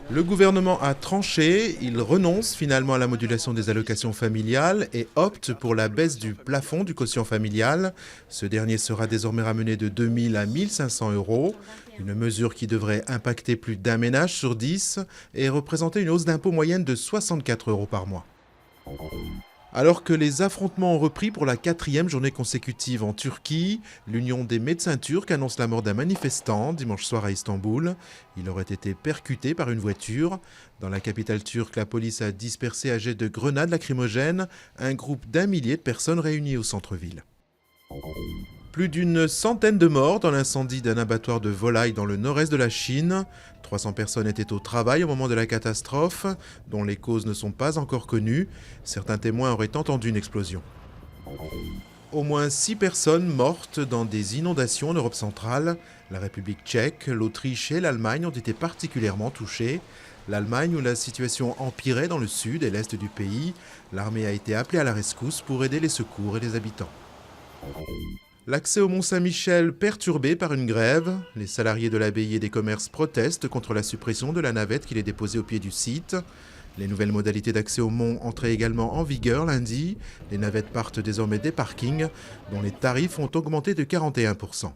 Le gouvernement a tranché, il renonce finalement à la modulation des allocations familiales et opte pour la baisse du plafond du quotient familial. Ce dernier sera désormais ramené de 2 000 à 1 500 euros, une mesure qui devrait impacter plus d'un ménage sur 10 et représenter une hausse d'impôt moyenne de 64 euros par mois. Alors que les affrontements ont repris pour la quatrième journée consécutive en Turquie, l'Union des médecins turcs annonce la mort d'un manifestant dimanche soir à Istanbul. Il aurait été percuté par une voiture. Dans la capitale turque, la police a dispersé à jet de grenades lacrymogènes un groupe d'1 millier de personnes réunies au centre-ville. Plus d'une centaine de morts dans l'incendie d'un abattoir de volailles dans le nord-est de la Chine. 300 personnes étaient au travail au moment de la catastrophe, dont les causes ne sont pas encore connues. Certains témoins auraient entendu une explosion. Au moins 6 personnes mortes dans des inondations en Europe centrale. La République tchèque, l'Autriche et l'Allemagne ont été particulièrement touchées. L'Allemagne, où la situation empirait dans le sud et l'est du pays, l'armée a été appelée à la rescousse pour aider les secours et les habitants. L'accès au Mont-Saint-Michel perturbé par une grève. Les salariés de l'abbaye et des commerces protestent contre la suppression de la navette qui les déposait au pied du site. Les nouvelles modalités d'accès au mont entraient également en vigueur lundi. Les navettes partent désormais des parkings, dont les tarifs ont augmenté de 41%.